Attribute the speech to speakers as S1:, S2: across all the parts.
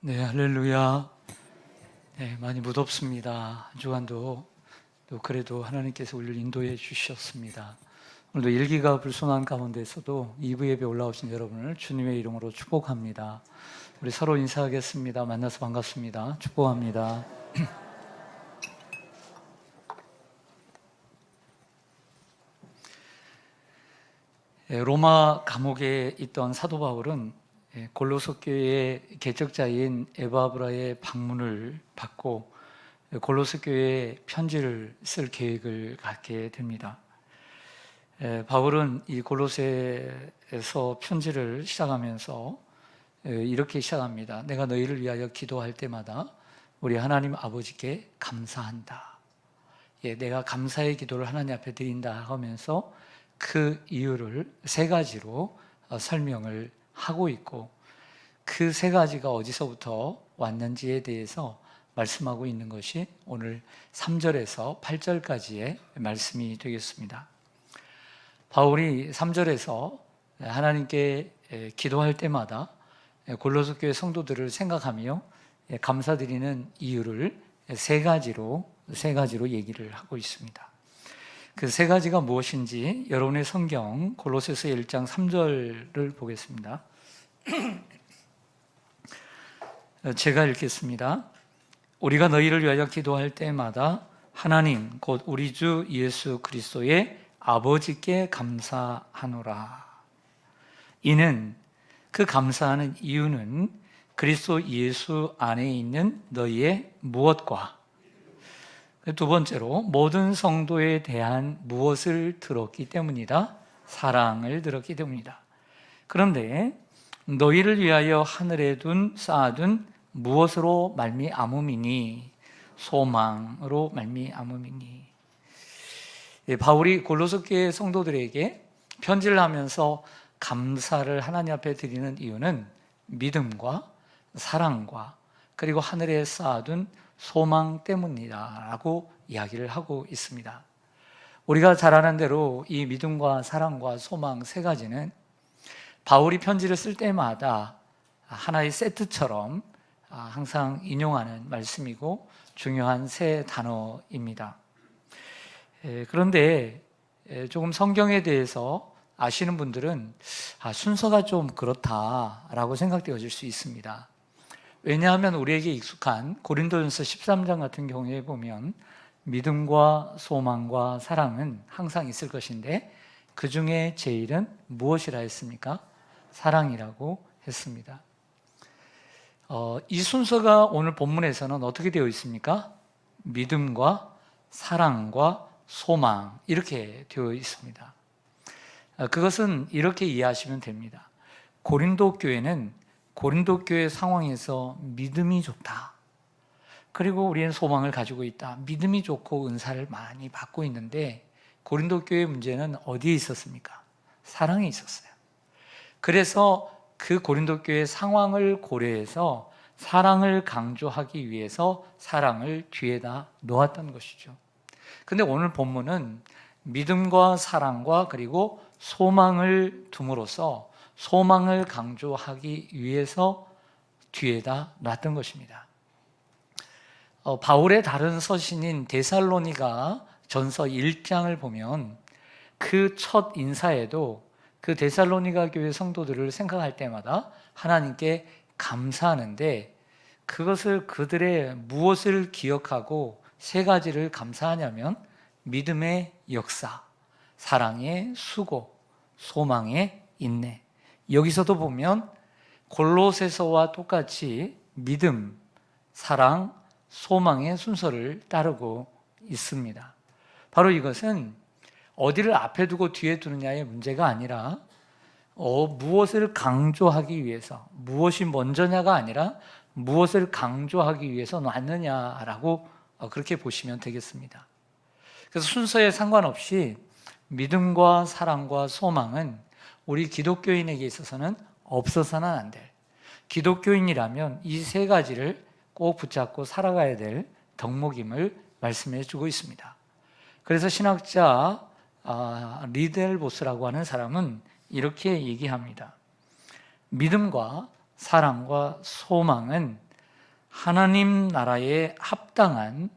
S1: 네, 할렐루야. 네, 많이 무덥습니다. 한 주간도 또 그래도 하나님께서 우리를 인도해 주셨습니다. 오늘도 일기가 불손한 가운데서도 2부 예배 올라오신 여러분을 주님의 이름으로 축복합니다. 우리 서로 인사하겠습니다. 만나서 반갑습니다. 축복합니다. 로마 감옥에 있던 사도 바울은 골로새 교회의 개척자인 에바브라의 방문을 받고 골로새 교회에 편지를 쓸 계획을 갖게 됩니다. 바울은 이 골로새에서 편지를 시작하면서 이렇게 시작합니다. 내가 너희를 위하여 기도할 때마다 우리 하나님 아버지께 감사한다. 내가 감사의 기도를 하나님 앞에 드린다 하면서 그 이유를 세 가지로 설명을 하고 있고, 그 세 가지가 어디서부터 왔는지에 대해서 말씀하고 있는 것이 오늘 3절에서 8절까지의 말씀이 되겠습니다. 바울이 3절에서 하나님께 기도할 때마다 골로새 교회 성도들을 생각하며 감사드리는 이유를 세 가지로 얘기를 하고 있습니다. 그 세 가지가 무엇인지 여러분의 성경 골로새서 1장 3절을 보겠습니다. 제가 읽겠습니다. 우리가 너희를 위하여 기도할 때마다 하나님 곧 우리 주 예수 그리스도의 아버지께 감사하노라. 이는 그 감사하는 이유는 그리스도 예수 안에 있는 너희의 무엇과 두 번째로 모든 성도에 대한 무엇을 들었기 때문이다. 사랑을 들었기 때문이다. 그런데 너희를 위하여 하늘에 쌓아둔 무엇으로 말미암음이니? 소망으로 말미암음이니. 바울이 골로새 교회 성도들에게 편지를 하면서 감사를 하나님 앞에 드리는 이유는 믿음과 사랑과 그리고 하늘에 쌓아둔 소망 때문이다 라고 이야기를 하고 있습니다. 우리가 잘 아는 대로 이 믿음과 사랑과 소망 세 가지는 바울이 편지를 쓸 때마다 하나의 세트처럼 항상 인용하는 말씀이고 중요한 세 단어입니다. 그런데 조금 성경에 대해서 아시는 분들은 순서가 좀 그렇다라고 생각되어질 수 있습니다. 왜냐하면 우리에게 익숙한 고린도전서 13장 같은 경우에 보면 믿음과 소망과 사랑은 항상 있을 것인데 그 중에 제일은 무엇이라 했습니까? 사랑이라고 했습니다. 이 순서가 오늘 본문에서는 어떻게 되어 있습니까? 믿음과 사랑과 소망 이렇게 되어 있습니다. 그것은 이렇게 이해하시면 됩니다. 고린도 교회는 고린도 교회 상황에서 믿음이 좋다. 그리고 우리는 소망을 가지고 있다. 믿음이 좋고 은사를 많이 받고 있는데 고린도 교회의 문제는 어디에 있었습니까? 사랑에 있었어요. 그래서 그 고린도 교회의 상황을 고려해서 사랑을 강조하기 위해서 사랑을 뒤에다 놓았던 것이죠. 근데 오늘 본문은 믿음과 사랑과 그리고 소망을 둠으로써 소망을 강조하기 위해서 뒤에다 놨던 것입니다. 바울의 다른 서신인 데살로니가 전서 1장을 보면 그 첫 인사에도 그 데살로니가 교회 성도들을 생각할 때마다 하나님께 감사하는데 그것을 그들의 무엇을 기억하고 세 가지를 감사하냐면 믿음의 역사, 사랑의 수고, 소망의 인내. 여기서도 보면 골로새서와 똑같이 믿음, 사랑, 소망의 순서를 따르고 있습니다. 바로 이것은 어디를 앞에 두고 뒤에 두느냐의 문제가 아니라 무엇을 강조하기 위해서, 무엇이 먼저냐가 아니라 무엇을 강조하기 위해서 놨느냐라고 그렇게 보시면 되겠습니다. 그래서 순서에 상관없이 믿음과 사랑과 소망은 우리 기독교인에게 있어서는 없어서는 안 될, 기독교인이라면 이 세 가지를 꼭 붙잡고 살아가야 될 덕목임을 말씀해 주고 있습니다. 그래서 신학자 리델보스라고 하는 사람은 이렇게 얘기합니다. 믿음과 사랑과 소망은 하나님 나라에 합당한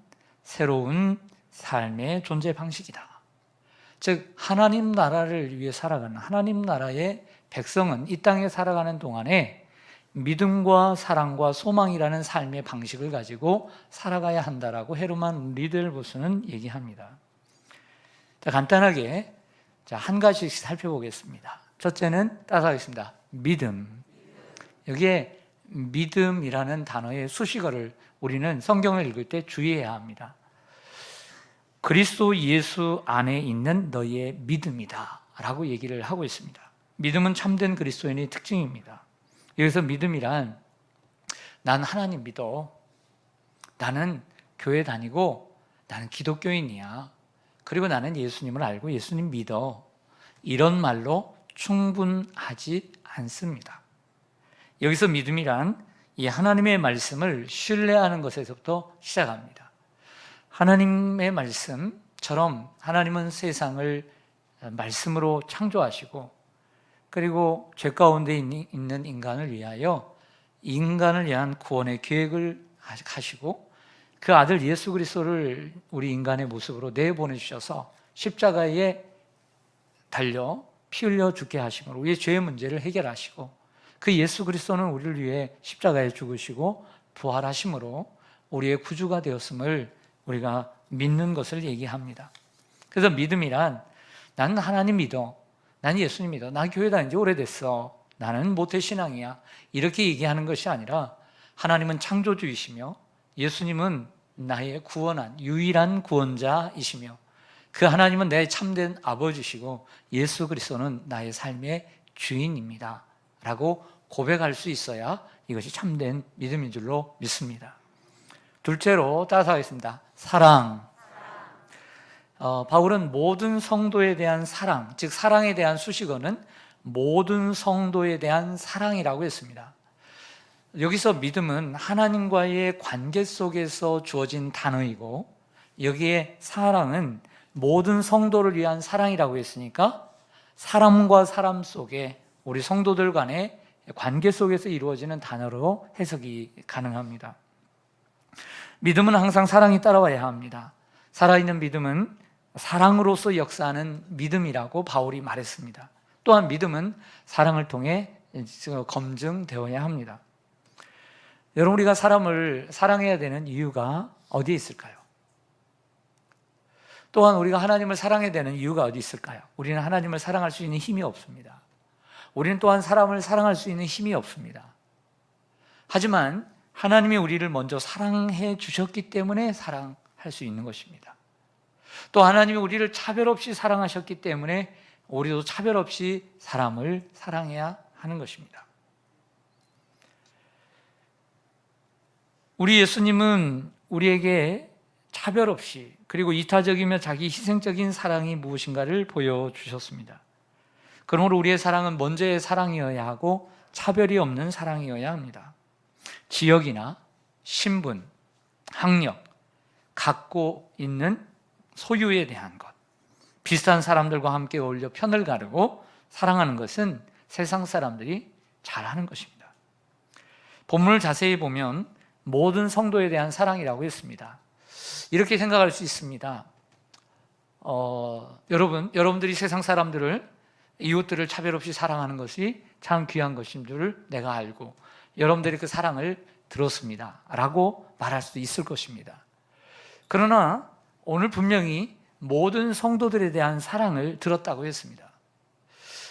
S1: 새로운 삶의 존재 방식이다. 즉 하나님 나라를 위해 살아가는, 하나님 나라의 백성은 이 땅에 살아가는 동안에 믿음과 사랑과 소망이라는 삶의 방식을 가지고 살아가야 한다라고 헤르만 리델보스는 얘기합니다. 자, 간단하게 한 가지씩 살펴보겠습니다. 첫째는 따라하겠습니다. 믿음. 여기에 믿음이라는 단어의 수식어를 우리는 성경을 읽을 때 주의해야 합니다. 그리스도 예수 안에 있는 너희의 믿음이다 라고 얘기를 하고 있습니다. 믿음은 참된 그리스도인의 특징입니다. 여기서 믿음이란 난 하나님 믿어, 나는 교회 다니고 나는 기독교인이야, 그리고 나는 예수님을 알고 예수님 믿어, 이런 말로 충분하지 않습니다. 여기서 믿음이란 이 하나님의 말씀을 신뢰하는 것에서부터 시작합니다. 하나님의 말씀처럼 하나님은 세상을 말씀으로 창조하시고 그리고 죄 가운데 있는 인간을 위하여 인간을 위한 구원의 계획을 하시고 그 아들 예수 그리스도를 우리 인간의 모습으로 내보내주셔서 십자가에 달려 피 흘려 죽게 하심으로 우리의 죄의 문제를 해결하시고 그 예수 그리스도는 우리를 위해 십자가에 죽으시고 부활하심으로 우리의 구주가 되었음을 우리가 믿는 것을 얘기합니다. 그래서 믿음이란 나는 하나님 믿어, 나는 예수님 믿어, 나 교회 다닌 지 오래됐어, 나는 모태신앙이야, 이렇게 얘기하는 것이 아니라 하나님은 창조주이시며 예수님은 나의 구원한 유일한 구원자이시며 그 하나님은 내 참된 아버지시고 예수 그리스도는 나의 삶의 주인입니다 라고 고백할 수 있어야 이것이 참된 믿음인 줄로 믿습니다. 둘째로 따라서 사랑. 바울은 모든 성도에 대한 사랑, 즉 사랑에 대한 수식어는 모든 성도에 대한 사랑이라고 했습니다. 여기서 믿음은 하나님과의 관계 속에서 주어진 단어이고 여기에 사랑은 모든 성도를 위한 사랑이라고 했으니까 사람과 사람 속에 우리 성도들 간의 관계 속에서 이루어지는 단어로 해석이 가능합니다. 믿음은 항상 사랑이 따라와야 합니다. 살아있는 믿음은 사랑으로서 역사하는 믿음이라고 바울이 말했습니다. 또한 믿음은 사랑을 통해 검증되어야 합니다. 여러분, 우리가 사람을 사랑해야 되는 이유가 어디에 있을까요? 또한 우리가 하나님을 사랑해야 되는 이유가 어디 있을까요? 우리는 하나님을 사랑할 수 있는 힘이 없습니다. 우리는 또한 사람을 사랑할 수 있는 힘이 없습니다. 하지만 하나님이 우리를 먼저 사랑해 주셨기 때문에 사랑할 수 있는 것입니다. 또 하나님이 우리를 차별 없이 사랑하셨기 때문에 우리도 차별 없이 사람을 사랑해야 하는 것입니다. 우리 예수님은 우리에게 차별 없이 그리고 이타적이며 자기 희생적인 사랑이 무엇인가를 보여주셨습니다. 그러므로 우리의 사랑은 먼저의 사랑이어야 하고 차별이 없는 사랑이어야 합니다. 지역이나 신분, 학력, 갖고 있는 소유에 대한 것, 비슷한 사람들과 함께 어울려 편을 가르고 사랑하는 것은 세상 사람들이 잘하는 것입니다. 본문을 자세히 보면 모든 성도에 대한 사랑이라고 했습니다. 이렇게 생각할 수 있습니다. 여러분들이 세상 사람들을, 이웃들을 차별 없이 사랑하는 것이 참 귀한 것인 줄 내가 알고 여러분들이 그 사랑을 들었습니다 라고 말할 수도 있을 것입니다. 그러나 오늘 분명히 모든 성도들에 대한 사랑을 들었다고 했습니다.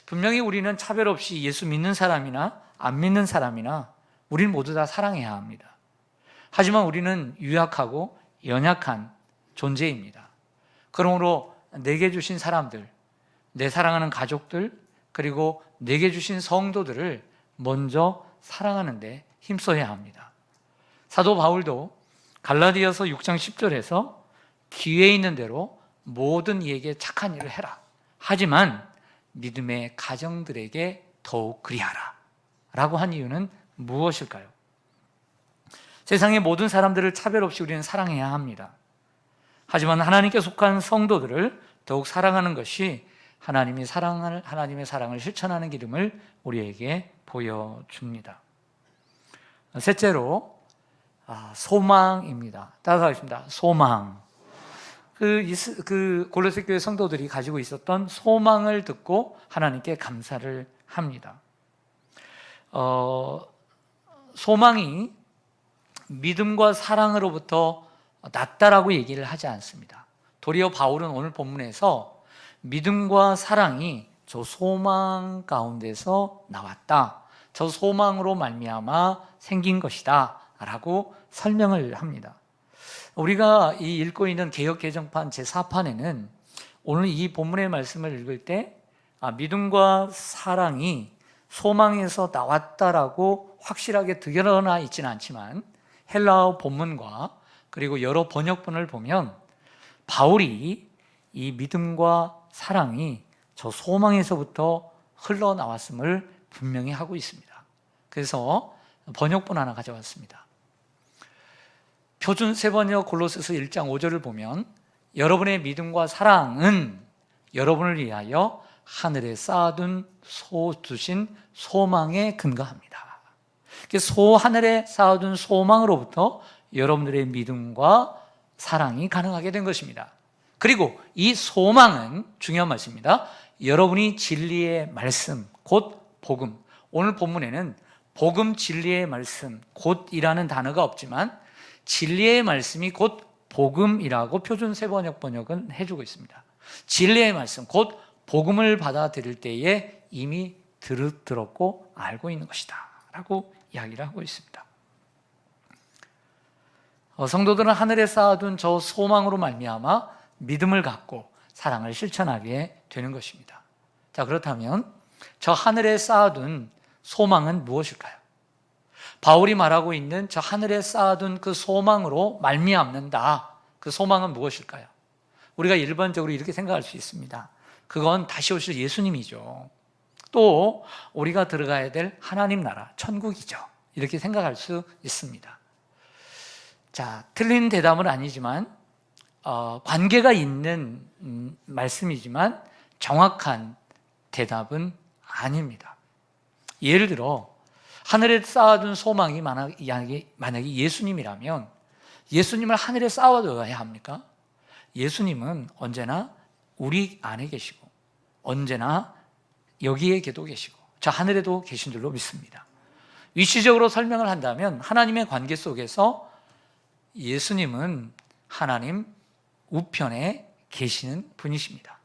S1: 분명히 우리는 차별 없이 예수 믿는 사람이나 안 믿는 사람이나 우리는 모두 다 사랑해야 합니다. 하지만 우리는 유약하고 연약한 존재입니다. 그러므로 내게 주신 사람들, 내 사랑하는 가족들, 그리고 내게 주신 성도들을 먼저 사랑하는 데 힘써야 합니다. 사도 바울도 갈라디아서 6장 10절에서 기회 있는 대로 모든 이에게 착한 일을 해라. 하지만 믿음의 가정들에게 더욱 그리하라. 라고 한 이유는 무엇일까요? 세상의 모든 사람들을 차별 없이 우리는 사랑해야 합니다. 하지만 하나님께 속한 성도들을 더욱 사랑하는 것이 하나님의 사랑을 실천하는 기름을 우리에게 보여줍니다. 셋째로, 소망입니다. 따라하겠습니다. 소망. 그 골로새 교회 성도들이 가지고 있었던 소망을 듣고 하나님께 감사를 합니다. 소망이 믿음과 사랑으로부터 낫다라고 얘기를 하지 않습니다. 도리어 바울은 오늘 본문에서 믿음과 사랑이 저 소망 가운데서 나왔다. 저 소망으로 말미암아 생긴 것이다 라고 설명을 합니다. 우리가 이 읽고 있는 개역개정판 제4판에는 오늘 이 본문의 말씀을 읽을 때 믿음과 사랑이 소망에서 나왔다라고 확실하게 드러나 있지는 않지만 헬라어 본문과 그리고 여러 번역본을 보면 바울이 이 믿음과 사랑이 저 소망에서부터 흘러나왔음을 분명히 하고 있습니다. 그래서 번역본 하나 가져왔습니다. 표준 세번역 골로새서 1장 5절을 보면 여러분의 믿음과 사랑은 여러분을 위하여 하늘에 쌓아둔 두신 소망에 근거합니다. 하늘에 쌓아둔 소망으로부터 여러분들의 믿음과 사랑이 가능하게 된 것입니다. 그리고 이 소망은 중요한 말씀입니다. 여러분이 진리의 말씀, 곧 복음. 오늘 본문에는 복음, 진리의 말씀, 곧이라는 단어가 없지만 진리의 말씀이 곧 복음이라고 표준 세번역 번역은 해주고 있습니다. 진리의 말씀, 곧 복음을 받아들일 때에 이미 들었고 알고 있는 것이다 라고 이야기를 하고 있습니다. 성도들은 하늘에 쌓아둔 저 소망으로 말미암아 믿음을 갖고 사랑을 실천하게 되는 것입니다. 자, 그렇다면 저 하늘에 쌓아둔 소망은 무엇일까요? 바울이 말하고 있는 저 하늘에 쌓아둔 그 소망으로 말미암는다. 그 소망은 무엇일까요? 우리가 일반적으로 이렇게 생각할 수 있습니다. 그건 다시 오실 예수님이죠. 또 우리가 들어가야 될 하나님 나라, 천국이죠. 이렇게 생각할 수 있습니다. 자, 틀린 대답은 아니지만 관계가 있는 말씀이지만 정확한 대답은 아닙니다. 예를 들어 하늘에 쌓아둔 소망이 만약에 예수님이라면 예수님을 하늘에 쌓아둬야 합니까? 예수님은 언제나 우리 안에 계시고 언제나 여기에도 계시고 저 하늘에도 계신 줄로 믿습니다. 위치적으로 설명을 한다면 하나님의 관계 속에서 예수님은 하나님 우편에 계시는 분이십니다.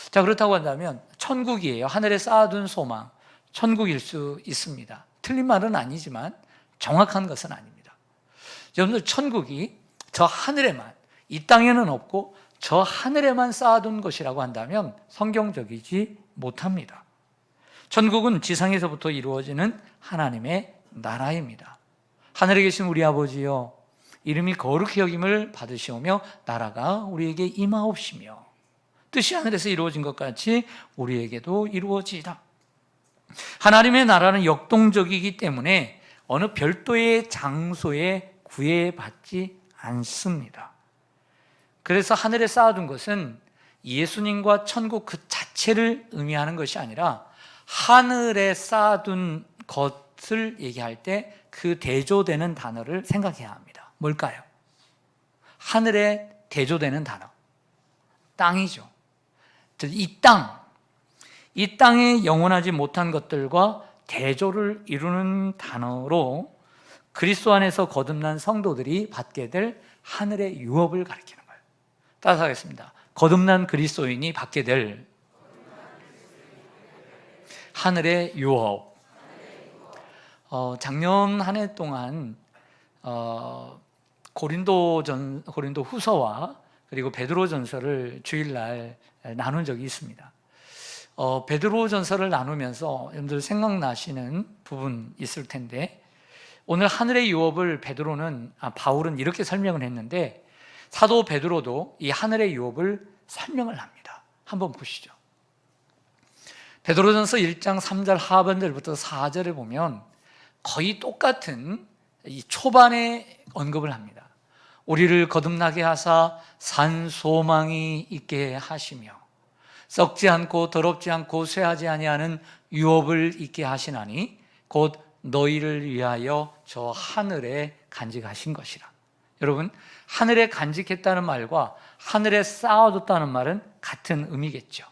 S1: 자, 그렇다고 한다면 천국이에요. 하늘에 쌓아둔 소망, 천국일 수 있습니다. 틀린 말은 아니지만 정확한 것은 아닙니다. 여러분들, 천국이 저 하늘에만, 이 땅에는 없고 저 하늘에만 쌓아둔 것이라고 한다면 성경적이지 못합니다. 천국은 지상에서부터 이루어지는 하나님의 나라입니다. 하늘에 계신 우리 아버지여, 이름이 거룩히 여김을 받으시오며 나라가 우리에게 임하옵시며 뜻이 하늘에서 이루어진 것 같이 우리에게도 이루어지이다. 하나님의 나라는 역동적이기 때문에 어느 별도의 장소에 구애받지 않습니다. 그래서 하늘에 쌓아둔 것은 예수님과 천국 그 자체를 의미하는 것이 아니라 하늘에 쌓아둔 것을 얘기할 때 그 대조되는 단어를 생각해야 합니다. 뭘까요? 하늘에 대조되는 단어, 땅이죠. 이 땅에 영원하지 못한 것들과 대조를 이루는 단어로 그리스도 안에서 거듭난 성도들이 받게 될 하늘의 유업을 가리키는 거예요. 따라서 하겠습니다. 거듭난 그리스도인이 받게 될 하늘의 유업. 작년 한 해 동안 고린도 후서와 그리고 베드로 전서를 주일날 나눈 적이 있습니다. 베드로 전서를 나누면서 여러분들 생각나시는 부분 있을 텐데, 오늘 하늘의 유업을 바울은 이렇게 설명을 했는데 사도 베드로도 이 하늘의 유업을 설명을 합니다. 한번 보시죠. 베드로전서 1장 3절 하반절부터 4절에 보면 거의 똑같은 이 초반에 언급을 합니다. 우리를 거듭나게 하사 산 소망이 있게 하시며 썩지 않고 더럽지 않고 쇠하지 아니하는 유업을 있게 하시나니 곧 너희를 위하여 저 하늘에 간직하신 것이라. 여러분, 하늘에 간직했다는 말과 하늘에 쌓아뒀다는 말은 같은 의미겠죠.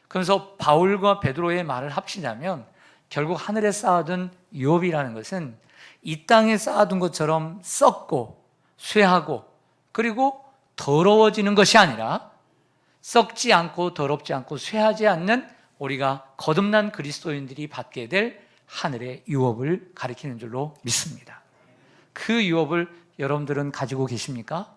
S1: 그래서 바울과 베드로의 말을 합치자면 결국 하늘에 쌓아둔 유업이라는 것은 이 땅에 쌓아둔 것처럼 썩고 쇠하고 그리고 더러워지는 것이 아니라 썩지 않고 더럽지 않고 쇠하지 않는 우리가 거듭난 그리스도인들이 받게 될 하늘의 유업을 가리키는 줄로 믿습니다. 그 유업을 여러분들은 가지고 계십니까?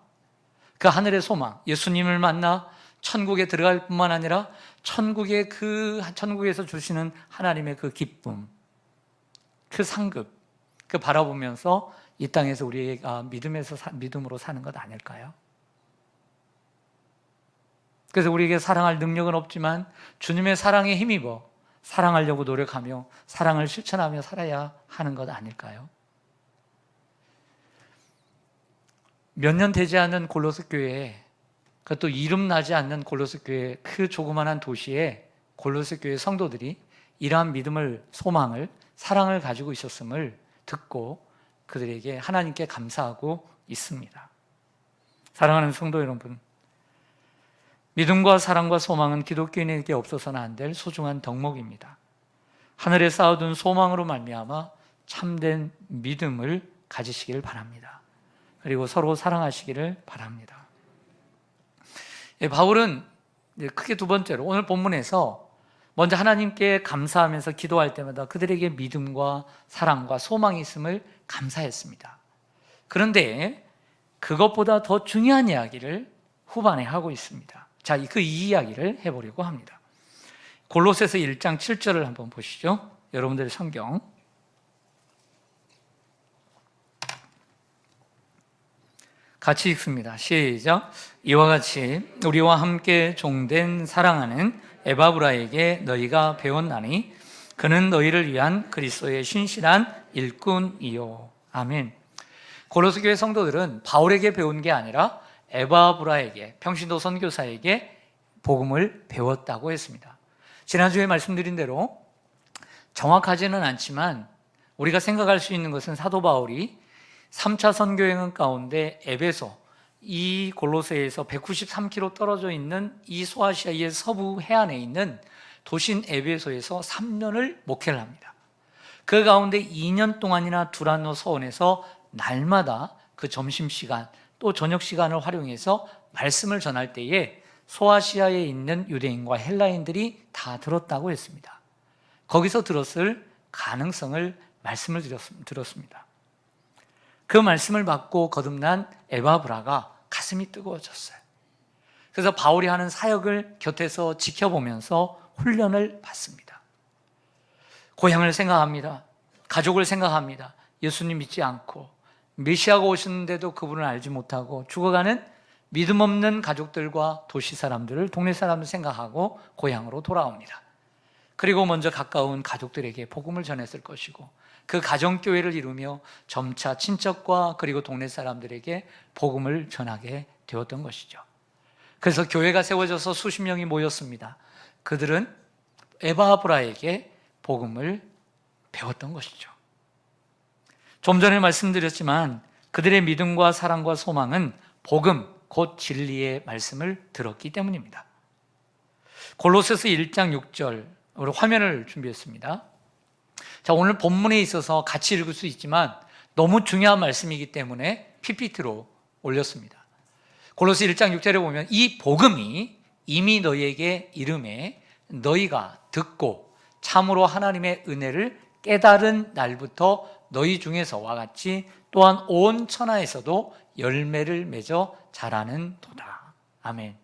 S1: 그 하늘의 소망, 예수님을 만나 천국에 들어갈 뿐만 아니라 천국에서 주시는 하나님의 그 기쁨, 그 상급, 그 바라보면서 이 땅에서 우리가 믿음으로 사는 것 아닐까요? 그래서 우리에게 사랑할 능력은 없지만 주님의 사랑에 힘입어 사랑하려고 노력하며 사랑을 실천하며 살아야 하는 것 아닐까요? 몇 년 되지 않은 골로새 교회에, 그것도 이름 나지 않는 골로새 교회, 그 조그만한 도시에 골로새 교회 성도들이 이러한 믿음을, 소망을, 사랑을 가지고 있었음을 듣고 그들에게 하나님께 감사하고 있습니다. 사랑하는 성도 여러분, 믿음과 사랑과 소망은 기독교인에게 없어서는 안 될 소중한 덕목입니다. 하늘에 쌓아둔 소망으로 말미암아 참된 믿음을 가지시길 바랍니다. 그리고 서로 사랑하시기를 바랍니다. 바울은 크게 두 번째로 오늘 본문에서 먼저 하나님께 감사하면서 기도할 때마다 그들에게 믿음과 사랑과 소망이 있음을 감사했습니다. 그런데 그것보다 더 중요한 이야기를 후반에 하고 있습니다. 자, 그 이야기를 해보려고 합니다. 골로새서 1장 7절을 한번 보시죠. 여러분들의 성경. 같이 읽습니다. 시작. 이와 같이 우리와 함께 종된 사랑하는 에바브라에게 너희가 배웠나니 그는 너희를 위한 그리스도의 신실한 일꾼이요. 아멘. 골로새 교회 성도들은 바울에게 배운 게 아니라 에바브라에게, 평신도 선교사에게 복음을 배웠다고 했습니다. 지난주에 말씀드린 대로 정확하지는 않지만 우리가 생각할 수 있는 것은 사도 바울이 3차 선교행은 가운데 에베소, 이 골로새에서 193km 떨어져 있는 이 소아시아의 서부 해안에 있는 도시인 에베소에서 3년을 목회를 합니다. 그 가운데 2년 동안이나 두란노 서원에서 날마다 그 점심시간 또 저녁시간을 활용해서 말씀을 전할 때에 소아시아에 있는 유대인과 헬라인들이 다 들었다고 했습니다. 거기서 들었을 가능성을 말씀을 들었습니다. 그 말씀을 받고 거듭난 에바브라가 가슴이 뜨거워졌어요. 그래서 바울이 하는 사역을 곁에서 지켜보면서 훈련을 받습니다. 고향을 생각합니다. 가족을 생각합니다. 예수님 믿지 않고 메시아가 오셨는데도 그분을 알지 못하고 죽어가는 믿음 없는 가족들과 도시 사람들을, 동네 사람을 생각하고 고향으로 돌아옵니다. 그리고 먼저 가까운 가족들에게 복음을 전했을 것이고 그 가정교회를 이루며 점차 친척과 그리고 동네 사람들에게 복음을 전하게 되었던 것이죠. 그래서 교회가 세워져서 수십 명이 모였습니다. 그들은 에바브라에게 복음을 배웠던 것이죠. 좀 전에 말씀드렸지만 그들의 믿음과 사랑과 소망은 복음, 곧 진리의 말씀을 들었기 때문입니다. 골로새서 1장 6절, 우리 화면을 준비했습니다. 자, 오늘 본문에 있어서 같이 읽을 수 있지만 너무 중요한 말씀이기 때문에 PPT로 올렸습니다. 골로새 1장 6절에 보면 이 복음이 이미 너희에게 이름에 너희가 듣고 참으로 하나님의 은혜를 깨달은 날부터 너희 중에서와 같이 또한 온 천하에서도 열매를 맺어 자라는 도다. 아멘.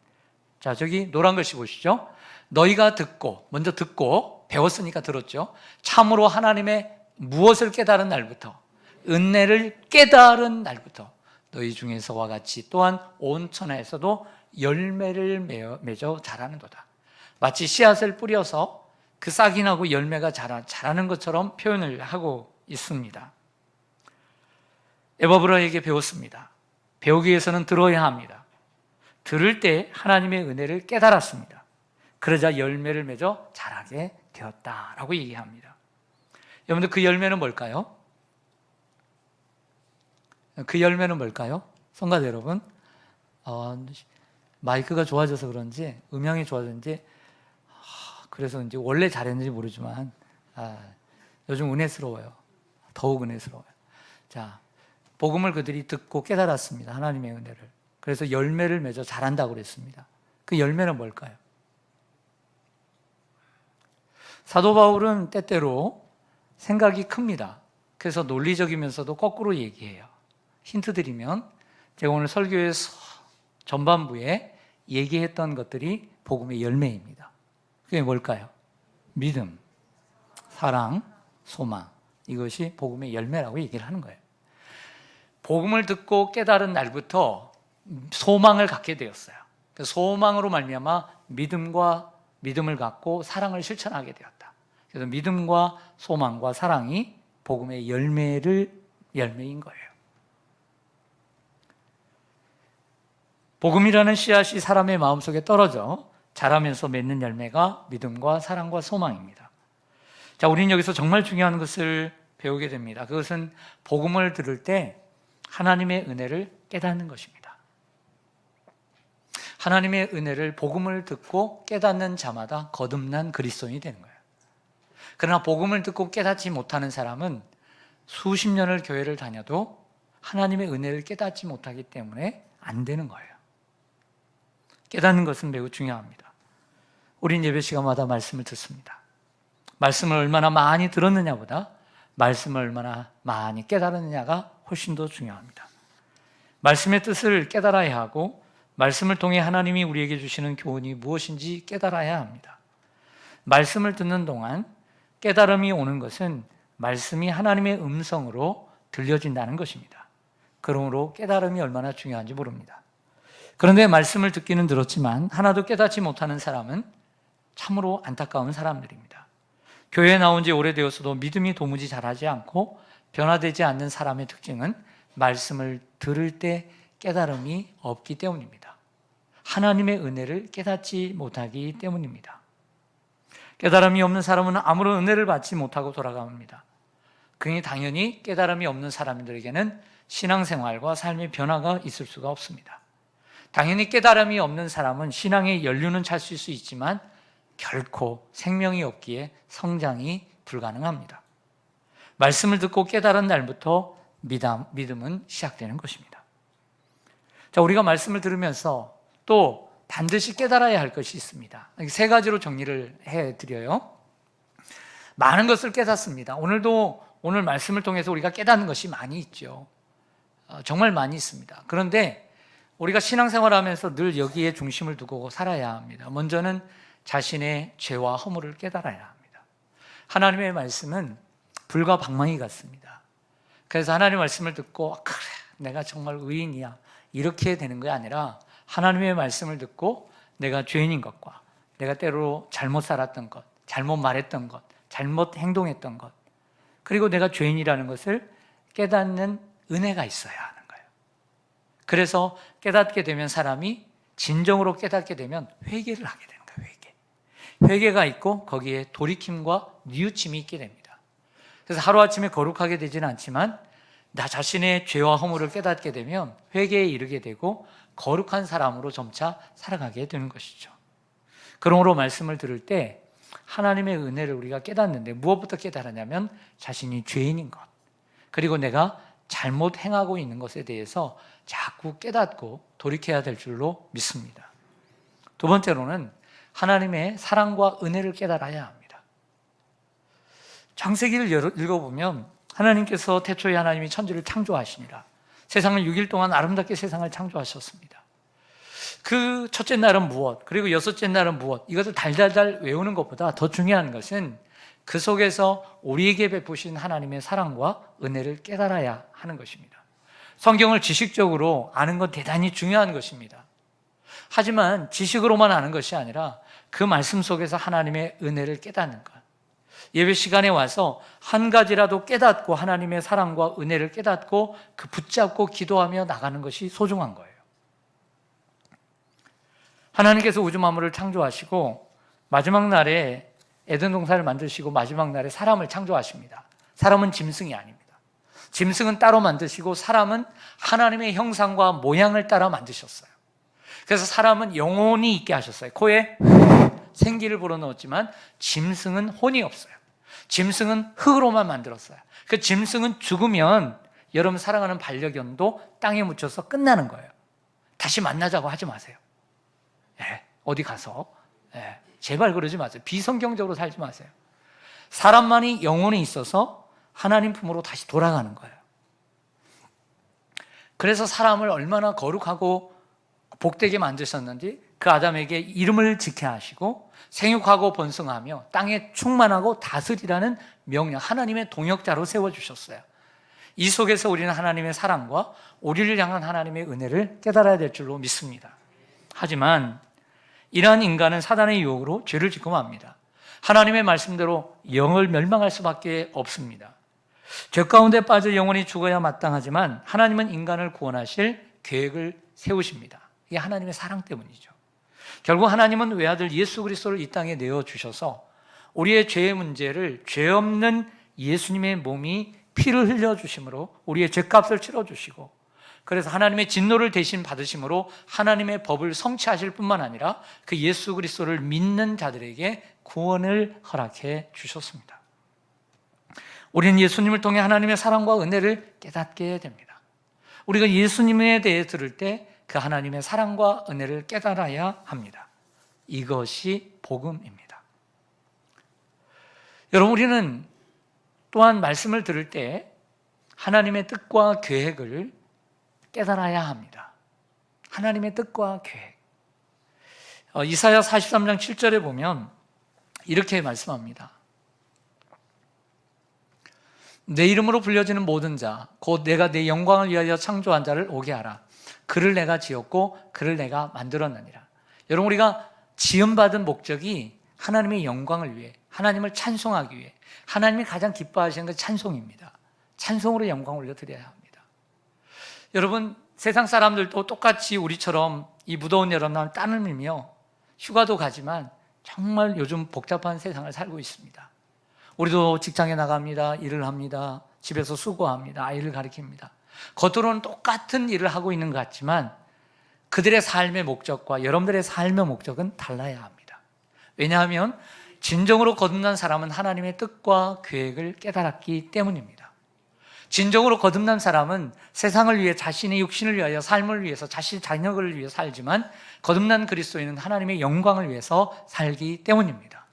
S1: 자, 저기 노란 글씨 보시죠. 너희가 듣고, 먼저 듣고 배웠으니까 들었죠. 참으로 하나님의 무엇을 깨달은 날부터, 은혜를 깨달은 날부터 너희 중에서와 같이 또한 온 천하에서도 열매를 맺어 자라는도다. 마치 씨앗을 뿌려서 그 싹이 나고 열매가 자라는 것처럼 표현을 하고 있습니다. 에바브라에게 배웠습니다. 배우기 위해서는 들어야 합니다. 들을 때 하나님의 은혜를 깨달았습니다. 그러자 열매를 맺어 자라게 되었다라고 얘기합니다. 여러분들 그 열매는 뭘까요? 그 열매는 뭘까요? 성가대 여러분, 마이크가 좋아져서 그런지 음향이 좋아졌는지 그래서 이제 원래 잘했는지 모르지만 요즘 은혜스러워요. 더욱 은혜스러워요. 자, 복음을 그들이 듣고 깨달았습니다. 하나님의 은혜를. 그래서 열매를 맺어 자란다고 그랬습니다. 그 열매는 뭘까요? 사도 바울은 때때로 생각이 큽니다. 그래서 논리적이면서도 거꾸로 얘기해요. 힌트 드리면 제가 오늘 설교의 전반부에 얘기했던 것들이 복음의 열매입니다. 그게 뭘까요? 믿음, 사랑, 소망. 이것이 복음의 열매라고 얘기를 하는 거예요. 복음을 듣고 깨달은 날부터 소망을 갖게 되었어요. 그 소망으로 말미암아 믿음을 갖고 사랑을 실천하게 되었다. 그래서 믿음과 소망과 사랑이 복음의 열매인 거예요. 복음이라는 씨앗이 사람의 마음속에 떨어져 자라면서 맺는 열매가 믿음과 사랑과 소망입니다. 자, 우리는 여기서 정말 중요한 것을 배우게 됩니다. 그것은 복음을 들을 때 하나님의 은혜를 깨닫는 것입니다. 하나님의 은혜를 복음을 듣고 깨닫는 자마다 거듭난 그리스도인이 되는 거예요. 그러나 복음을 듣고 깨닫지 못하는 사람은 수십 년을 교회를 다녀도 하나님의 은혜를 깨닫지 못하기 때문에 안 되는 거예요. 깨닫는 것은 매우 중요합니다. 우린 예배 시간마다 말씀을 듣습니다. 말씀을 얼마나 많이 들었느냐보다 말씀을 얼마나 많이 깨달았느냐가 훨씬 더 중요합니다. 말씀의 뜻을 깨달아야 하고 말씀을 통해 하나님이 우리에게 주시는 교훈이 무엇인지 깨달아야 합니다. 말씀을 듣는 동안 깨달음이 오는 것은 말씀이 하나님의 음성으로 들려진다는 것입니다. 그러므로 깨달음이 얼마나 중요한지 모릅니다. 그런데 말씀을 듣기는 들었지만 하나도 깨닫지 못하는 사람은 참으로 안타까운 사람들입니다. 교회에 나온 지 오래되었어도 믿음이 도무지 자라지 않고 변화되지 않는 사람의 특징은 말씀을 들을 때 깨달음이 없기 때문입니다. 하나님의 은혜를 깨닫지 못하기 때문입니다. 깨달음이 없는 사람은 아무런 은혜를 받지 못하고 돌아갑니다. 그러니 당연히 깨달음이 없는 사람들에게는 신앙생활과 삶의 변화가 있을 수가 없습니다. 당연히 깨달음이 없는 사람은 신앙의 연륜은 찾을 수 있지만 결코 생명이 없기에 성장이 불가능합니다. 말씀을 듣고 깨달은 날부터 믿음은 시작되는 것입니다. 자, 우리가 말씀을 들으면서 또 반드시 깨달아야 할 것이 있습니다. 세 가지로 정리를 해드려요. 많은 것을 깨닫습니다. 오늘 말씀을 통해서 우리가 깨닫는 것이 많이 있죠. 정말 많이 있습니다. 그런데 우리가 신앙생활하면서 늘 여기에 중심을 두고 살아야 합니다. 먼저는 자신의 죄와 허물을 깨달아야 합니다. 하나님의 말씀은 불과 방망이 같습니다. 그래서 하나님의 말씀을 듣고 그래, 내가 정말 의인이야 이렇게 되는 게 아니라 하나님의 말씀을 듣고 내가 죄인인 것과 내가 때로 잘못 살았던 것, 잘못 말했던 것, 잘못 행동했던 것, 그리고 내가 죄인이라는 것을 깨닫는 은혜가 있어야 하는 거예요. 그래서 깨닫게 되면 사람이 진정으로 깨닫게 되면 회개를 하게 되는 거예요. 회개가 있고 거기에 돌이킴과 뉘우침이 있게 됩니다. 그래서 하루아침에 거룩하게 되지는 않지만 나 자신의 죄와 허물을 깨닫게 되면 회개에 이르게 되고 거룩한 사람으로 점차 살아가게 되는 것이죠. 그러므로 말씀을 들을 때 하나님의 은혜를 우리가 깨닫는데 무엇부터 깨달았냐면 자신이 죄인인 것, 그리고 내가 잘못 행하고 있는 것에 대해서 자꾸 깨닫고 돌이켜야 될 줄로 믿습니다. 두 번째로는 하나님의 사랑과 은혜를 깨달아야 합니다. 창세기를 읽어보면 하나님께서 태초에 하나님이 천지를 창조하시니라 세상을 6일 동안 아름답게 세상을 창조하셨습니다. 그 첫째 날은 무엇, 그리고 여섯째 날은 무엇, 이것을 달달달 외우는 것보다 더 중요한 것은 그 속에서 우리에게 베푸신 하나님의 사랑과 은혜를 깨달아야 하는 것입니다. 성경을 지식적으로 아는 건 대단히 중요한 것입니다. 하지만 지식으로만 아는 것이 아니라 그 말씀 속에서 하나님의 은혜를 깨닫는 것, 예배 시간에 와서 한 가지라도 깨닫고 하나님의 사랑과 은혜를 깨닫고 그 붙잡고 기도하며 나가는 것이 소중한 거예요. 하나님께서 우주 만물을 창조하시고 마지막 날에 에덴 동산을 만드시고 마지막 날에 사람을 창조하십니다. 사람은 짐승이 아닙니다. 짐승은 따로 만드시고 사람은 하나님의 형상과 모양을 따라 만드셨어요. 그래서 사람은 영혼이 있게 하셨어요. 코에 생기를 불어넣었지만 짐승은 혼이 없어요. 짐승은 흙으로만 만들었어요. 그 짐승은 죽으면 여러분 사랑하는 반려견도 땅에 묻혀서 끝나는 거예요. 다시 만나자고 하지 마세요. 어디 가서 제발 그러지 마세요. 비성경적으로 살지 마세요. 사람만이 영혼이 있어서 하나님 품으로 다시 돌아가는 거예요. 그래서 사람을 얼마나 거룩하고 복되게 만드셨는지 그 아담에게 이름을 지켜야 하시고 생육하고 번성하며 땅에 충만하고 다스리라는 명령, 하나님의 동역자로 세워주셨어요. 이 속에서 우리는 하나님의 사랑과 우리를 향한 하나님의 은혜를 깨달아야 될 줄로 믿습니다. 하지만 이러한 인간은 사단의 유혹으로 죄를 짓고 맙니다. 하나님의 말씀대로 영을 멸망할 수밖에 없습니다. 죄 가운데 빠져 영혼이 죽어야 마땅하지만 하나님은 인간을 구원하실 계획을 세우십니다. 이게 하나님의 사랑 때문이죠. 결국 하나님은 외아들 예수 그리스도를 이 땅에 내어주셔서 우리의 죄의 문제를 죄 없는 예수님의 몸이 피를 흘려주심으로 우리의 죄값을 치러주시고, 그래서 하나님의 진노를 대신 받으심으로 하나님의 법을 성취하실 뿐만 아니라 그 예수 그리스도를 믿는 자들에게 구원을 허락해 주셨습니다. 우리는 예수님을 통해 하나님의 사랑과 은혜를 깨닫게 됩니다. 우리가 예수님에 대해 들을 때 그 하나님의 사랑과 은혜를 깨달아야 합니다. 이것이 복음입니다. 여러분, 우리는 또한 말씀을 들을 때 하나님의 뜻과 계획을 깨달아야 합니다. 하나님의 뜻과 계획. 이사야 43장 7절에 보면 이렇게 말씀합니다. 내 이름으로 불려지는 모든 자, 곧 내가 내 영광을 위하여 창조한 자를 오게 하라. 그를 내가 지었고 그를 내가 만들었느니라. 여러분, 우리가 지음받은 목적이 하나님의 영광을 위해, 하나님을 찬송하기 위해, 하나님이 가장 기뻐하시는 것이 찬송입니다. 찬송으로 영광을 올려드려야 합니다. 여러분, 세상 사람들도 똑같이 우리처럼 이 무더운 여름날 땀을 흘리며 휴가도 가지만 정말 요즘 복잡한 세상을 살고 있습니다. 우리도 직장에 나갑니다. 일을 합니다. 집에서 수고합니다. 아이를 가르칩니다. 겉으로는 똑같은 일을 하고 있는 것 같지만 그들의 삶의 목적과 여러분들의 삶의 목적은 달라야 합니다. 왜냐하면 진정으로 거듭난 사람은 하나님의 뜻과 계획을 깨달았기 때문입니다. 진정으로 거듭난 사람은 세상을 위해, 자신의 육신을 위하여, 삶을 위해서, 자신의 자녀를 위해 살지만 거듭난 그리스도인은 하나님의 영광을 위해서 살기 때문입니다.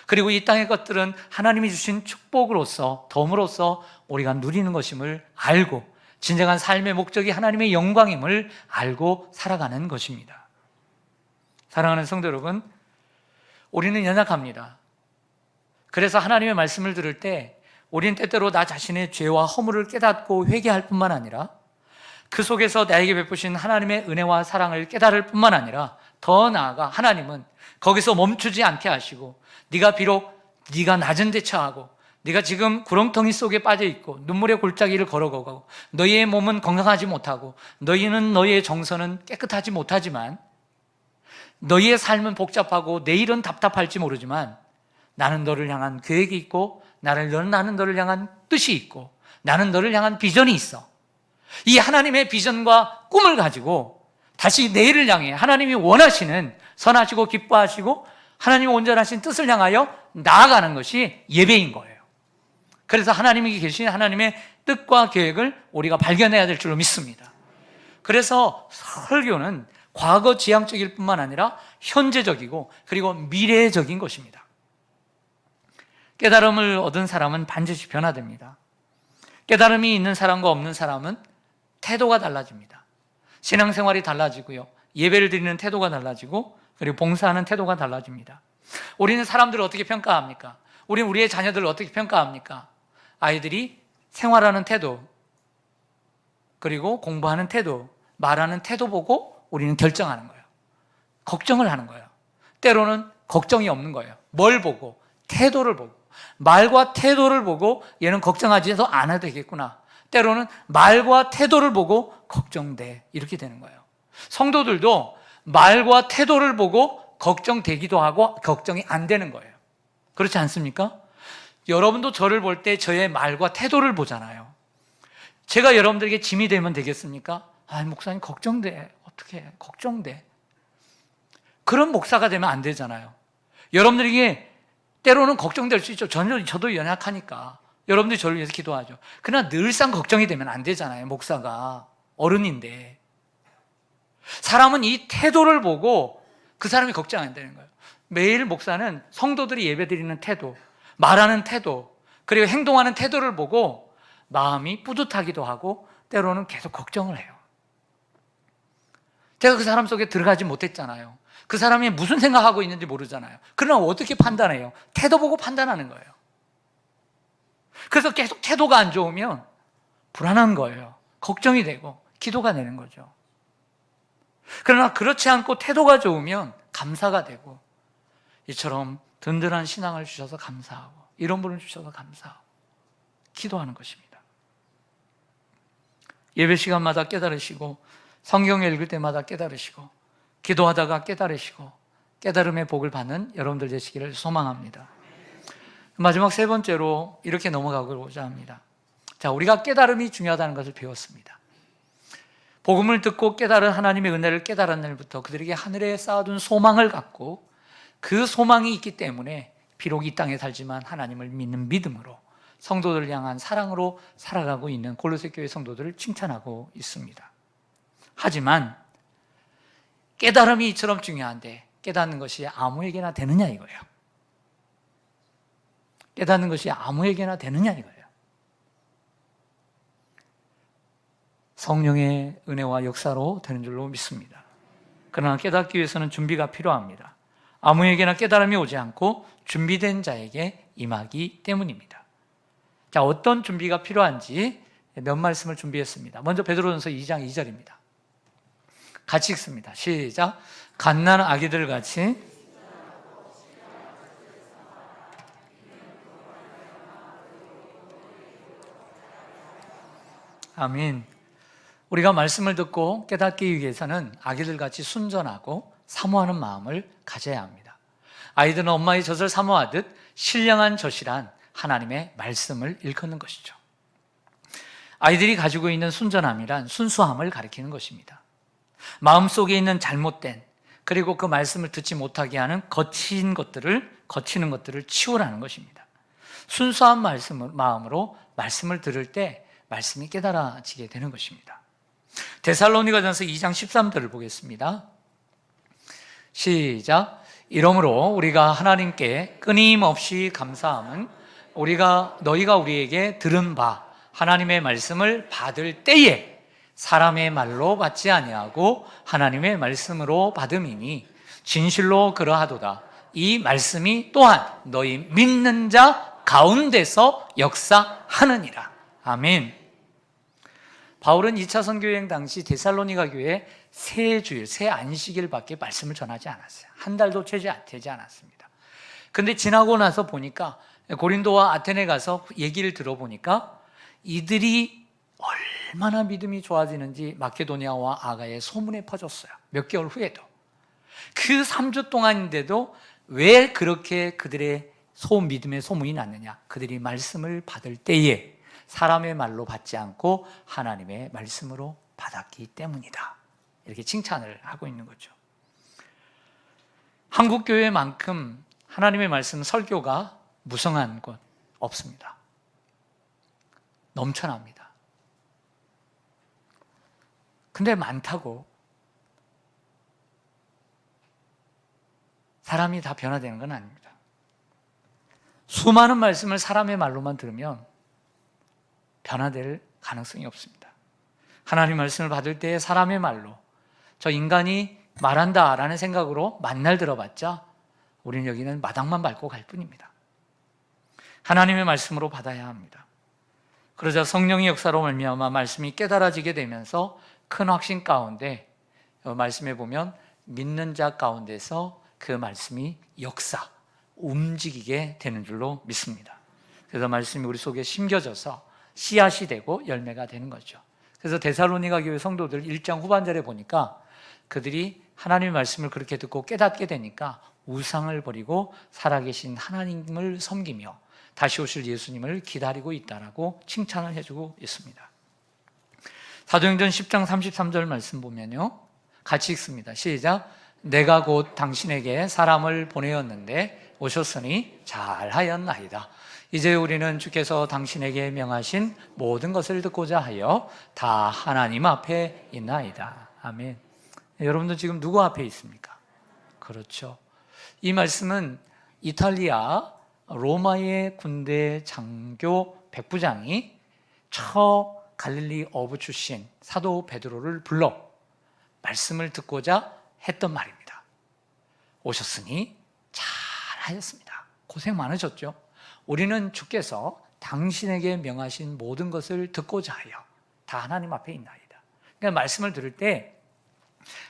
S1: 그리고 이 땅의 것들은 하나님이 주신 축복으로서, 덤으로써 우리가 누리는 것임을 알고 진정한 삶의 목적이 하나님의 영광임을 알고 살아가는 것입니다. 사랑하는 성도 여러분, 우리는 연약합니다. 그래서 하나님의 말씀을 들을 때 우리는 때때로 나 자신의 죄와 허물을 깨닫고 회개할 뿐만 아니라 그 속에서 나에게 베푸신 하나님의 은혜와 사랑을 깨달을 뿐만 아니라 더 나아가 하나님은 거기서 멈추지 않게 하시고, 네가 비록 네가 낮은 데 처하고 네가 지금 구렁텅이 속에 빠져 있고 눈물의 골짜기를 걸어가고 너희의 몸은 건강하지 못하고 너희는, 너희의 정서는 깨끗하지 못하지만, 너희의 삶은 복잡하고 내일은 답답할지 모르지만 나는 너를 향한 계획이 있고 나는 너를 향한 뜻이 있고 나는 너를 향한 비전이 있어. 이 하나님의 비전과 꿈을 가지고 다시 내일을 향해 하나님이 원하시는 선하시고 기뻐하시고 하나님의 온전하신 뜻을 향하여 나아가는 것이 예배인 거예요. 그래서 하나님이 계신 하나님의 뜻과 계획을 우리가 발견해야 될 줄로 믿습니다. 그래서 설교는 과거 지향적일 뿐만 아니라 현재적이고 그리고 미래적인 것입니다. 깨달음을 얻은 사람은 반드시 변화됩니다. 깨달음이 있는 사람과 없는 사람은 태도가 달라집니다. 신앙생활이 달라지고요, 예배를 드리는 태도가 달라지고 그리고 봉사하는 태도가 달라집니다. 우리는 사람들을 어떻게 평가합니까? 우리는 우리의 자녀들을 어떻게 평가합니까? 아이들이 생활하는 태도, 그리고 공부하는 태도, 말하는 태도 보고 우리는 결정하는 거예요. 걱정을 하는 거예요. 때로는 걱정이 없는 거예요. 뭘 보고? 태도를 보고. 말과 태도를 보고 얘는 걱정하지 해서 안 해도 되겠구나. 때로는 말과 태도를 보고 걱정돼. 이렇게 되는 거예요. 성도들도 말과 태도를 보고 걱정되기도 하고 걱정이 안 되는 거예요. 그렇지 않습니까? 여러분도 저를 볼 때 저의 말과 태도를 보잖아요. 제가 여러분들에게 짐이 되면 되겠습니까? 아, 목사님 걱정돼. 어떻게 걱정돼. 그런 목사가 되면 안 되잖아요. 여러분들에게 때로는 걱정될 수 있죠. 저도 연약하니까 여러분들이 저를 위해서 기도하죠. 그러나 늘상 걱정이 되면 안 되잖아요. 목사가 어른인데. 사람은 이 태도를 보고 그 사람이 걱정 안 되는 거예요. 매일 목사는 성도들이 예배드리는 태도, 말하는 태도, 그리고 행동하는 태도를 보고 마음이 뿌듯하기도 하고 때로는 계속 걱정을 해요. 제가 그 사람 속에 들어가지 못했잖아요. 그 사람이 무슨 생각하고 있는지 모르잖아요. 그러나 어떻게 판단해요? 태도 보고 판단하는 거예요. 그래서 계속 태도가 안 좋으면 불안한 거예요. 걱정이 되고 기도가 되는 거죠. 그러나 그렇지 않고 태도가 좋으면 감사가 되고, 이처럼 든든한 신앙을 주셔서 감사하고 이런 분을 주셔서 감사하고 기도하는 것입니다. 예배 시간마다 깨달으시고 성경을 읽을 때마다 깨달으시고 기도하다가 깨달으시고 깨달음의 복을 받는 여러분들 되시기를 소망합니다. 마지막 세 번째로 이렇게 넘어가고자 합니다. 자, 우리가 깨달음이 중요하다는 것을 배웠습니다. 복음을 듣고 깨달은 하나님의 은혜를 깨달은 날부터 그들에게 하늘에 쌓아둔 소망을 갖고 그 소망이 있기 때문에 비록 이 땅에 살지만 하나님을 믿는 믿음으로 성도들을 향한 사랑으로 살아가고 있는 골로새 교회 성도들을 칭찬하고 있습니다. 하지만 깨달음이 이처럼 중요한데 깨닫는 것이 아무에게나 되느냐 이거예요. 깨닫는 것이 아무에게나 되느냐 이거예요. 성령의 은혜와 역사로 되는 줄로 믿습니다. 그러나 깨닫기 위해서는 준비가 필요합니다. 아무에게나 깨달음이 오지 않고 준비된 자에게 임하기 때문입니다. 자, 어떤 준비가 필요한지 몇 말씀을 준비했습니다. 먼저 베드로전서 2장 2절입니다. 같이 읽습니다. 시작. 갓난 아기들 같이 아멘. 우리가 말씀을 듣고 깨닫기 위해서는 아기들 같이 순전하고 사모하는 마음을 가져야 합니다. 아이들은 엄마의 젖을 사모하듯 신령한 젖이란 하나님의 말씀을 일컫는 것이죠. 아이들이 가지고 있는 순전함이란 순수함을 가리키는 것입니다. 마음속에 있는 잘못된, 그리고 그 말씀을 듣지 못하게 하는 거치는 것들을 치우라는 것입니다. 순수한 마음으로 말씀을 들을 때 말씀이 깨달아지게 되는 것입니다. 데살로니가전서 2장 13절을 보겠습니다. 시작. 이러므로 우리가 하나님께 끊임없이 감사함은 너희가 우리에게 들은 바 하나님의 말씀을 받을 때에 사람의 말로 받지 아니하고 하나님의 말씀으로 받음이니 진실로 그러하도다. 이 말씀이 또한 너희 믿는 자 가운데서 역사하느니라. 아멘. 바울은 2차 선교여행 당시 데살로니가 교회에 새 주일, 새 안식일밖에 말씀을 전하지 않았어요. 한 달도 되지 않았습니다. 근데 지나고 나서 보니까 고린도와 아테네 가서 얘기를 들어보니까 이들이 얼마나 믿음이 좋아지는지 마케도니아와 아가에 소문이 퍼졌어요. 몇 개월 후에도. 그 3주 동안인데도 왜 그렇게 그들의 믿음의 소문이 났느냐? 그들이 말씀을 받을 때에 사람의 말로 받지 않고 하나님의 말씀으로 받았기 때문이다. 이렇게 칭찬을 하고 있는 거죠. 한국 교회만큼 하나님의 말씀 설교가 무성한 곳 없습니다. 넘쳐납니다. 근데 많다고 사람이 다 변화되는 건 아닙니다. 수많은 말씀을 사람의 말로만 들으면 변화될 가능성이 없습니다. 하나님 말씀을 받을 때 사람의 말로, 저 인간이 말한다라는 생각으로 만날 들어봤자 우리는 여기는 마당만 밟고 갈 뿐입니다. 하나님의 말씀으로 받아야 합니다. 그러자 성령의 역사로 말미암아 말씀이 깨달아지게 되면서 큰 확신 가운데 말씀에 보면 믿는 자 가운데서 그 말씀이 움직이게 되는 줄로 믿습니다. 그래서 말씀이 우리 속에 심겨져서 씨앗이 되고 열매가 되는 거죠. 그래서 데살로니가 교회 성도들 1장 후반절에 보니까 그들이 하나님의 말씀을 그렇게 듣고 깨닫게 되니까 우상을 버리고 살아계신 하나님을 섬기며 다시 오실 예수님을 기다리고 있다라고 칭찬을 해주고 있습니다. 사도행전 10장 33절 말씀 보면요, 같이 읽습니다. 시작. 내가 곧 당신에게 사람을 보내었는데 오셨으니 잘하였나이다. 이제 우리는 주께서 당신에게 명하신 모든 것을 듣고자 하여 다 하나님 앞에 있나이다. 아멘. 여러분들 지금 누구 앞에 있습니까? 그렇죠. 이 말씀은 이탈리아 로마의 군대 장교 백부장이 저 갈릴리 어부 출신 사도 베드로를 불러 말씀을 듣고자 했던 말입니다. 오셨으니 잘하였습니다. 고생 많으셨죠? 우리는 주께서 당신에게 명하신 모든 것을 듣고자 하여 다 하나님 앞에 있나이다. 그러니까 말씀을 들을 때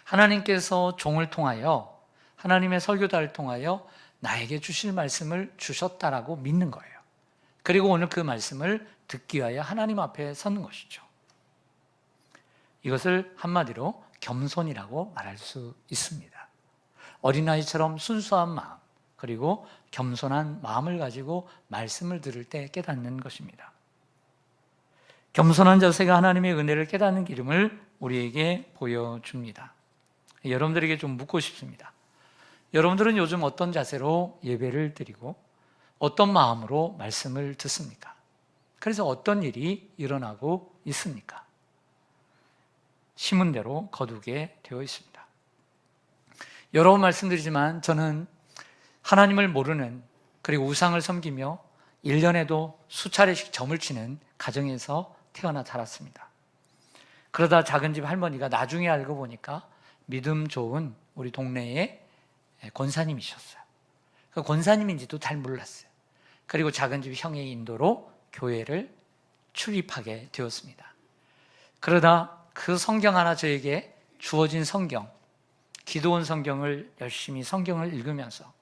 S1: 하나님께서 종을 통하여, 하나님의 설교자를 통하여 나에게 주실 말씀을 주셨다라고 믿는 거예요. 그리고 오늘 그 말씀을 듣기 위하여 하나님 앞에 서는 것이죠. 이것을 한마디로 겸손이라고 말할 수 있습니다. 어린아이처럼 순수한 마음, 그리고 겸손한 마음을 가지고 말씀을 들을 때 깨닫는 것입니다. 겸손한 자세가 하나님의 은혜를 깨닫는 기름을 우리에게 보여줍니다. 여러분들에게 좀 묻고 싶습니다. 여러분들은 요즘 어떤 자세로 예배를 드리고 어떤 마음으로 말씀을 듣습니까? 그래서 어떤 일이 일어나고 있습니까? 신문대로 거두게 되어 있습니다. 여러 번 말씀드리지만 저는 하나님을 모르는, 그리고 우상을 섬기며 1년에도 수차례씩 점을 치는 가정에서 태어나 자랐습니다. 그러다 작은 집 할머니가 나중에 알고 보니까 믿음 좋은 우리 동네의 권사님이셨어요. 그 권사님인지도 잘 몰랐어요. 그리고 작은 집 형의 인도로 교회를 출입하게 되었습니다. 그러다 그 성경 하나, 저에게 주어진 성경, 기도원 성경을 열심히 성경을 읽으면서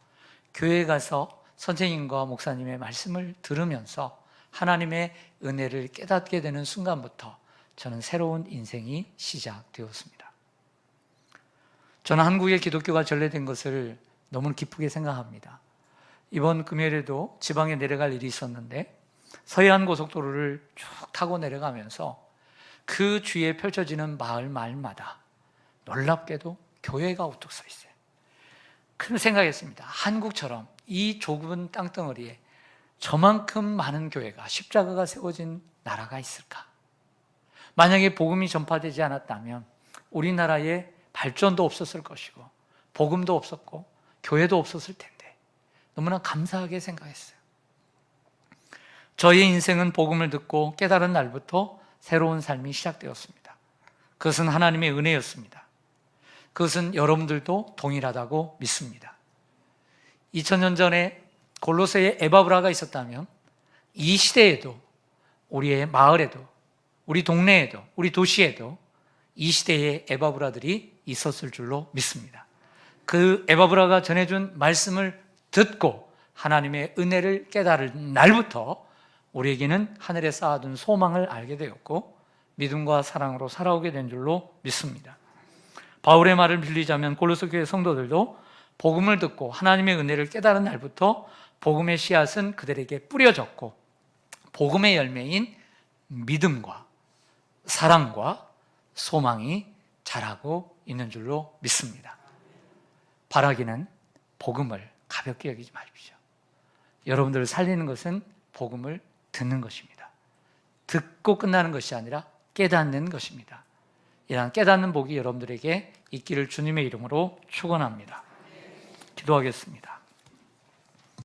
S1: 교회에 가서 선생님과 목사님의 말씀을 들으면서 하나님의 은혜를 깨닫게 되는 순간부터 저는 새로운 인생이 시작되었습니다. 저는 한국의 기독교가 전래된 것을 너무 기쁘게 생각합니다. 이번 금요일에도 지방에 내려갈 일이 있었는데 서해안 고속도로를 쭉 타고 내려가면서 그 주위에 펼쳐지는 마을마다 놀랍게도 교회가 우뚝 서 있어요. 큰 생각했습니다. 한국처럼 이 좁은 땅덩어리에 저만큼 많은 교회가, 십자가가 세워진 나라가 있을까? 만약에 복음이 전파되지 않았다면 우리나라에 발전도 없었을 것이고 복음도 없었고 교회도 없었을 텐데 너무나 감사하게 생각했어요. 저의 인생은 복음을 듣고 깨달은 날부터 새로운 삶이 시작되었습니다. 그것은 하나님의 은혜였습니다. 그것은 여러분들도 동일하다고 믿습니다. 2000년 전에 골로새에 에바브라가 있었다면 이 시대에도, 우리의 마을에도, 우리 동네에도, 우리 도시에도 이 시대에 에바브라들이 있었을 줄로 믿습니다. 그 에바브라가 전해준 말씀을 듣고 하나님의 은혜를 깨달은 날부터 우리에게는 하늘에 쌓아둔 소망을 알게 되었고 믿음과 사랑으로 살아오게 된 줄로 믿습니다. 바울의 말을 빌리자면 골로새 교회 성도들도 복음을 듣고 하나님의 은혜를 깨달은 날부터 복음의 씨앗은 그들에게 뿌려졌고 복음의 열매인 믿음과 사랑과 소망이 자라고 있는 줄로 믿습니다. 바라기는 복음을 가볍게 여기지 마십시오. 여러분들을 살리는 것은 복음을 듣는 것입니다. 듣고 끝나는 것이 아니라 깨닫는 것입니다. 이러한 깨닫는 복이 여러분들에게 있기를 주님의 이름으로 축원합니다. 기도하겠습니다.